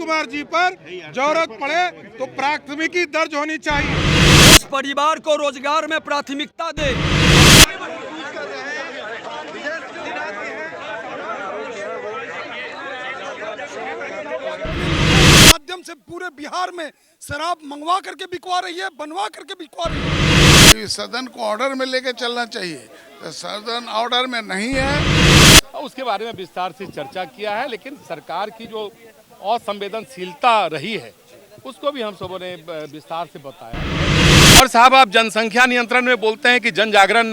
कुमार जी पर जरूरत पड़े तो प्राथमिकी दर्ज होनी चाहिए। उस परिवार को रोजगार में प्राथमिकता दे। माध्यम से पूरे बिहार में शराब मंगवा करके बिकवा रही है, बनवा करके बिकवा रही है। सदन को ऑर्डर में लेके चलना चाहिए, तो सदन ऑर्डर में नहीं है। उसके बारे में विस्तार से चर्चा किया है, लेकिन सरकार की जो असंवेदनशीलता रही है उसको भी हम सबों ने विस्तार से बताया। और साहब, आप जनसंख्या नियंत्रण में बोलते हैं कि जन जागरण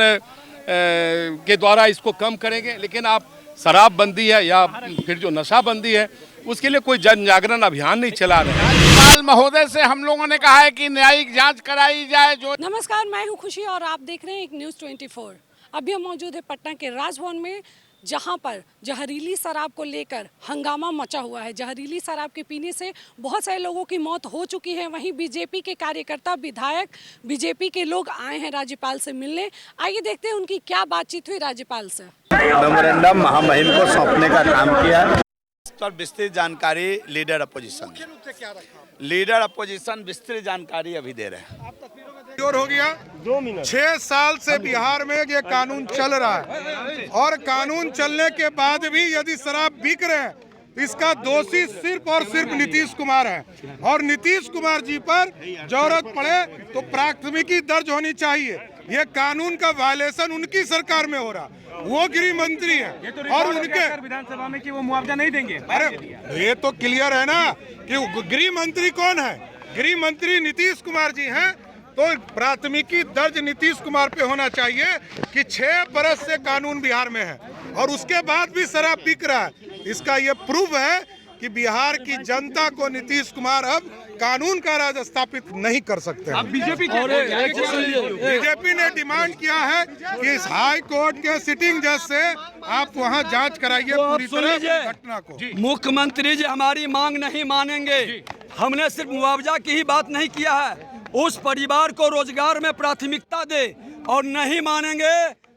के द्वारा इसको कम करेंगे, लेकिन आप शराबबंदी है या फिर जो नशाबंदी है उसके लिए कोई जन जागरण अभियान नहीं चला रहे हैं। राज्यपाल महोदय से हम लोगों ने कहा है कि न्यायिक जांच कराई जाए। जो नमस्कार, मैं हूं खुशी और आप देख रहे हैं एक न्यूज़ 24। अभी हम मौजूद है पटना के राजभवन में, जहां पर जहरीली शराब को लेकर हंगामा मचा हुआ है। जहरीली शराब के पीने से बहुत सारे लोगों की मौत हो चुकी है। वहीं बीजेपी के कार्यकर्ता, विधायक, बीजेपी के लोग आए हैं राज्यपाल से मिलने। आइए देखते हैं उनकी क्या बातचीत हुई राज्यपाल से। मेमोरेंडम महामहिम को सौंपने का काम किया पर विस्तृत जानकारी लीडर अपोजिशन लीडर अपोजिशन विस्तृत जानकारी अभी दे रहे हैं। हो गया 6 साल से बिहार में ये कानून चल रहा है और कानून चलने के बाद भी यदि शराब बिक रहे हैं तो इसका दोषी सिर्फ और सिर्फ नीतीश कुमार है। और नीतीश कुमार जी पर जरूरत पड़े तो प्राथमिकी दर्ज होनी चाहिए। ये कानून का वायलेशन उनकी सरकार में हो रहा, वो गृह मंत्री है और उनके विधानसभा में कि वो मुआवजा नहीं देंगे। अरे ये तो क्लियर है ना कि गृह मंत्री कौन है? गृह मंत्री नीतीश कुमार जी हैं। तो प्राथमिकी दर्ज नीतीश कुमार पे होना चाहिए कि 6 बरस से कानून बिहार में है और उसके बाद भी शराब बिक रहा है। इसका ये प्रूफ है कि बिहार की जनता को नीतीश कुमार अब कानून का राज स्थापित नहीं कर सकते हैं। बीजेपी ने डिमांड किया है कि इस हाई कोर्ट के सिटिंग जज से आप वहां जांच कराइए पूरी तरह घटना को। मुख्यमंत्री जी हमारी मांग नहीं मानेंगे। हमने सिर्फ मुआवजा की ही बात नहीं किया है, उस परिवार को रोजगार में प्राथमिकता दे। और नहीं मानेंगे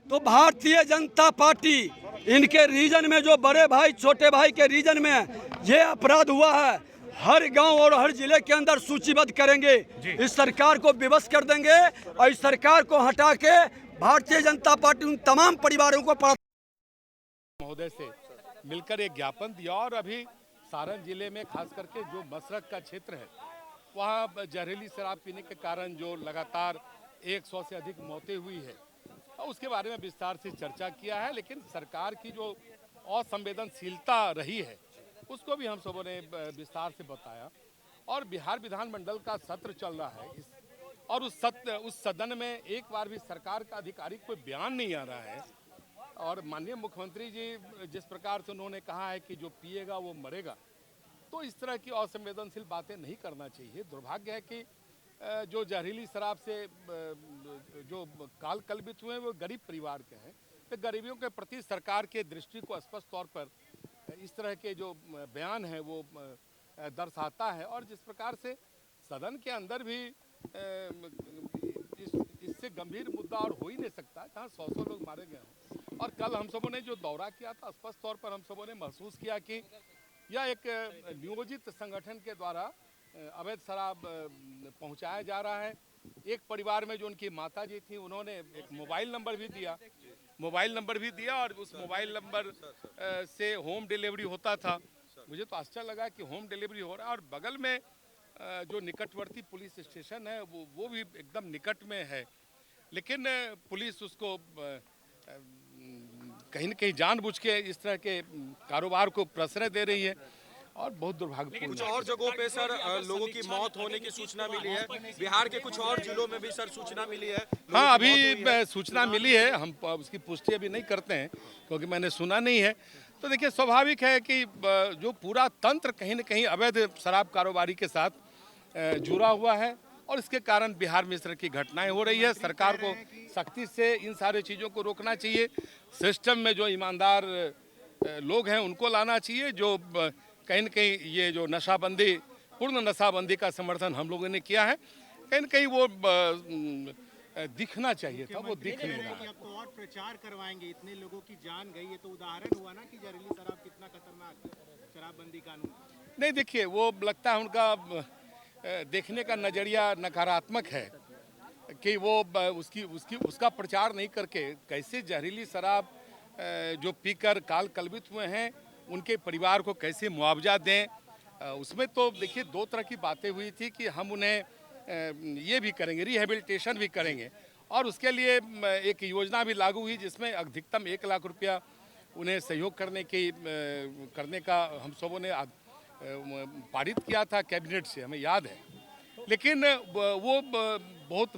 तो भारतीय जनता पार्टी इनके रीजन में, जो बड़े भाई छोटे भाई के रीजन में ये अपराध हुआ है, हर गांव और हर जिले के अंदर सूचीबद्ध करेंगे। इस सरकार को विवश कर देंगे और इस सरकार को हटा के भारतीय जनता पार्टी उन तमाम परिवारों को महोदय से मिलकर एक ज्ञापन दिया। और अभी सारण जिले में खास करके जो मसरक का क्षेत्र है वहाँ जहरीली शराब पीने के कारण जो लगातार 100 से अधिक मौतें हुई है, उसके बारे में विस्तार से चर्चा किया है। लेकिन सरकार की जो असंवेदनशीलता रही है उसको भी हम सबों ने विस्तार से बताया। और बिहार विधानमंडल का सत्र चल रहा है और उस सदन में एक बार भी सरकार का आधिकारिक कोई बयान नहीं आ रहा है। और माननीय मुख्यमंत्री जी जिस प्रकार से उन्होंने कहा है कि जो पिएगा वो मरेगा, तो इस तरह की असंवेदनशील बातें नहीं करना चाहिए। दुर्भाग्य है कि जो जहरीली शराब से जो काल कलबित हुए वो गरीब परिवार के हैं। तो गरीबियों के प्रति सरकार के दृष्टि को स्पष्ट तौर पर इस तरह के जो बयान है वो दर्शाता है। और जिस प्रकार से सदन के अंदर भी इससे गंभीर मुद्दा और हो ही नहीं सकता जहाँ 100 लोग मारे गए हों। और कल हम सबों ने जो दौरा किया था, स्पष्ट तौर पर हम सबों ने महसूस किया कि यह एक नियोजित संगठन के द्वारा अवैध शराब पहुंचाया जा रहा है। एक परिवार में जो उनकी माता जी थी, उन्होंने एक मोबाइल नंबर भी दिया और उस मोबाइल नंबर से होम डिलीवरी होता था। मुझे तो आश्चर्य लगा कि होम डिलीवरी हो रहा है और बगल में जो निकटवर्ती पुलिस स्टेशन है वो भी एकदम निकट में है। लेकिन पुलिस उसको कहीं न कहीं जानबूझ के इस तरह के कारोबार को प्रश्रय दे रही है और बहुत दुर्भाग्यपूर्ण। कुछ और जगहों पे सर लोगों की मौत होने की सूचना मिली है। बिहार के कुछ और जिलों में भी सर सूचना मिली है। हाँ, अभी सूचना मिली है, हम उसकी पुष्टि अभी नहीं करते हैं क्योंकि मैंने सुना नहीं है। तो देखिए, स्वाभाविक है कि जो पूरा तंत्र कहीं न कहीं अवैध शराब कारोबारी के साथ जुड़ा हुआ है और इसके कारण बिहार में इस तरह की घटनाएं हो रही है। सरकार को सख्ती से इन सारी चीज़ों को रोकना चाहिए। सिस्टम में जो ईमानदार लोग हैं उनको लाना चाहिए। जो कहीं न कहीं ये जो नशाबंदी, पूर्ण नशाबंदी का समर्थन हम लोगों ने किया है, कहीं न कहीं वो दिखना चाहिए था, वो दिख नहीं रहा। अब तो और प्रचार करवाएंगे, इतने लोगों की जान गई, ये तो उदाहरण हुआ ना कि जहरीली शराब कितना खतरनाक है, शराबबंदी कानून। नहीं देखिए, वो लगता है उनका देखने का नज़रिया नकारात्मक है कि वो उसका प्रचार नहीं करके कैसे जहरीली शराब जो पीकर काल कलवित हुए हैं उनके परिवार को कैसे मुआवजा दें। उसमें तो देखिए दो तरह की बातें हुई थी कि हम उन्हें ये भी करेंगे, रिहेबिलिटेशन भी करेंगे, और उसके लिए एक योजना भी लागू हुई जिसमें अधिकतम 1 लाख रुपया उन्हें सहयोग करने का हम सबों ने पारित किया था कैबिनेट से, हमें याद है। लेकिन वो बहुत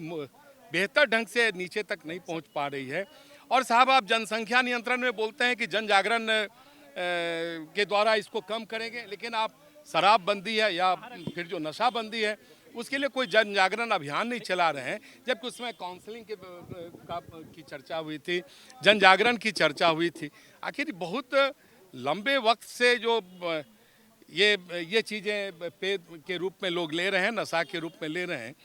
बेहतर ढंग से नीचे तक नहीं पहुंच पा रही है। और साहब, आप जनसंख्या नियंत्रण में बोलते हैं कि जन जागरण के द्वारा इसको कम करेंगे, लेकिन आप शराबबंदी है या फिर जो नशाबंदी है उसके लिए कोई जन जागरण अभियान नहीं चला रहे हैं, जबकि उसमें काउंसलिंग की चर्चा हुई थी, जन जागरण की चर्चा हुई थी। आखिर बहुत लंबे वक्त से जो ये चीज़ें पेय के रूप में लोग ले रहे हैं, नशा के रूप में ले रहे हैं,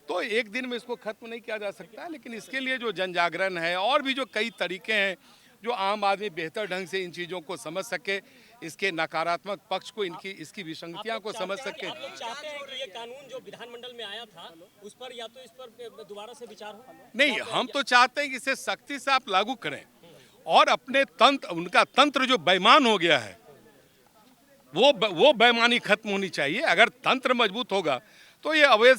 तो एक दिन में इसको खत्म नहीं किया जा सकता है। लेकिन इसके लिए जो जन जागरण है और भी जो कई तरीके हैं जो आम आदमी बेहतर ढंग से इन चीज़ों को समझ सके, इसके नकारात्मक पक्ष को, इसकी विसंगतियां को समझ सके। आप लोग चाहते हैं कि ये कानून जो विधानमंडल में आया था उस पर या तो इस पर दोबारा से विचार हो? नहीं, हम तो चाहते हैं कि इसे सख्ती से आप लागू करें और अपने उनका तंत्र जो बेईमान हो गया है वो बेईमानी खत्म होनी चाहिए। अगर तंत्र मजबूत होगा तो ये अवैध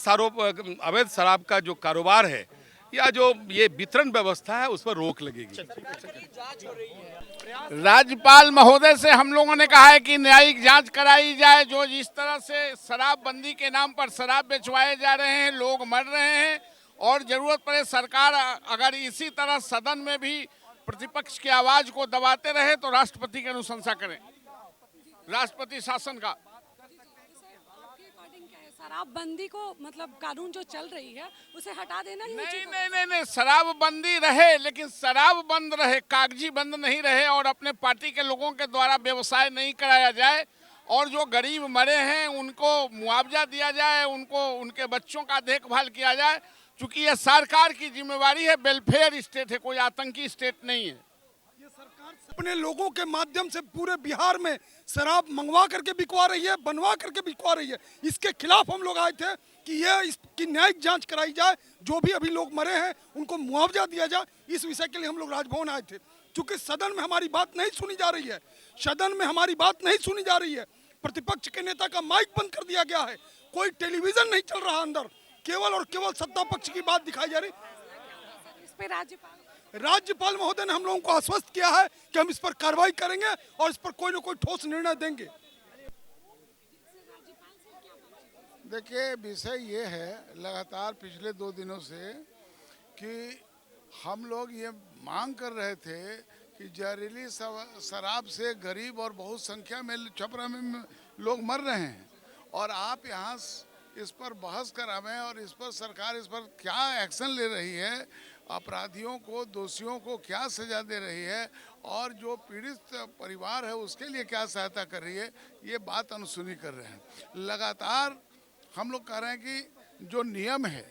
शराब का जो कारोबार है या जो ये वितरण व्यवस्था है उस पर रोक लगेगी। राज्यपाल महोदय से हम लोगों ने कहा है कि न्यायिक जांच कराई जाए। जो जिस तरह से शराबबंदी के नाम पर शराब बेचवाए जा रहे हैं, लोग मर रहे हैं, और जरूरत पड़े सरकार अगर इसी तरह सदन में भी प्रतिपक्ष की आवाज को दबाते रहे तो राष्ट्रपति की अनुशंसा करें, राष्ट्रपति शासन का। शराबबंदी को मतलब कानून जो चल रही है उसे हटा देना ही उचित है। नहीं, शराबबंदी रहे, लेकिन शराब बंद रहे, कागजी बंद नहीं रहे, और अपने पार्टी के लोगों के द्वारा व्यवसाय नहीं कराया जाए, और जो गरीब मरे हैं उनको मुआवजा दिया जाए, उनको उनके बच्चों का देखभाल किया जाए। क्योंकि ये सरकार की जिम्मेवारी है, वेलफेयर स्टेट है, कोई आतंकी स्टेट नहीं है। ये सरकार अपने लोगों के माध्यम से पूरे बिहार में शराब मंगवा करके बिकवा रही है, बनवा करके बिकवा रही है। इसके खिलाफ हम लोग आए थे कि इसकी न्यायिक जांच कराई जाए, जो भी अभी लोग मरे हैं उनको मुआवजा दिया जाए। इस विषय के लिए हम लोग राजभवन आए थे। क्योंकि सदन में हमारी बात नहीं सुनी जा रही है, सदन में हमारी बात नहीं सुनी जा रही है। प्रतिपक्ष के नेता का माइक बंद कर दिया गया है, कोई टेलीविजन नहीं चल रहा अंदर, केवल और केवल सत्ता पक्ष की बात दिखाई जा रही। इस पे राज्यपाल महोदय ने हम लोगों को आश्वस्त किया है कि हम इस पर कार्रवाई करेंगे और इस पर कोई ना कोई ठोस निर्णय देंगे। देखिए, विषय ये है लगातार पिछले 2 दिनों से कि हम लोग ये मांग कर रहे थे कि जहरीली शराब से गरीब और बहुत संख्या में छपरा में लोग मर रहे हैं, और आप यहाँ इस पर बहस करावें और इस पर सरकार इस पर क्या एक्शन ले रही है, अपराधियों को, दोषियों को क्या सजा दे रही है, और जो पीड़ित परिवार है उसके लिए क्या सहायता कर रही है, ये बात अनसुनी कर रहे हैं। लगातार हम लोग कह रहे हैं कि जो नियम है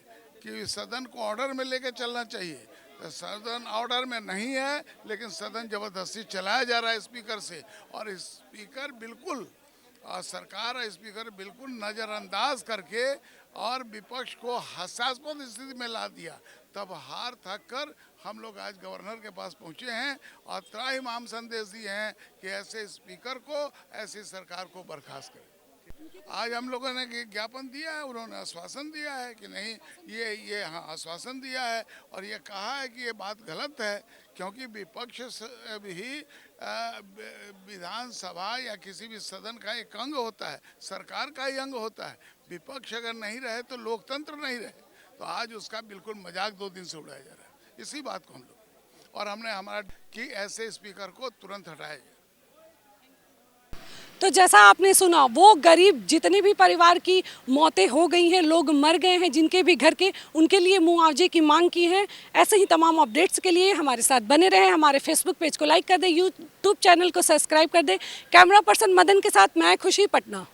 कि सदन को ऑर्डर में लेके चलना चाहिए, तो सदन ऑर्डर में नहीं है, लेकिन सदन जबरदस्ती चलाया जा रहा है स्पीकर से, और स्पीकर बिल्कुल सरकार स्पीकर बिल्कुल नज़रअंदाज करके और विपक्ष को हास्यास्पद स्थिति में ला दिया। तब हार थक कर हम लोग आज गवर्नर के पास पहुंचे हैं और त्राहिमाम संदेश दिए हैं कि ऐसे स्पीकर को, ऐसी सरकार को बर्खास्त करें। आज हम लोगों ने ज्ञापन दिया है, उन्होंने आश्वासन दिया है कि नहीं, ये हाँ आश्वासन दिया है, और ये कहा है कि ये बात गलत है, क्योंकि विपक्ष भी विधानसभा या किसी भी सदन का एक अंग होता है, सरकार का ही अंग होता है। विपक्ष अगर नहीं रहे तो लोकतंत्र नहीं रहे। तो आज उसका बिल्कुल मजाक 2 दिन से उड़ाया जा रहा है। इसी बात को हम लोग, और हमने हमारा कि ऐसे स्पीकर को तुरंत हटाया जाए। तो जैसा आपने सुना, वो गरीब जितने भी परिवार की मौतें हो गई हैं, लोग मर गए हैं, जिनके भी घर के, उनके लिए मुआवजे की मांग की है। ऐसे ही तमाम अपडेट्स के लिए हमारे साथ बने रहें। हमारे फेसबुक पेज को लाइक कर दें, यूट्यूब चैनल को सब्सक्राइब कर दें। कैमरा पर्सन मदन के साथ मैं खुशी, पटना।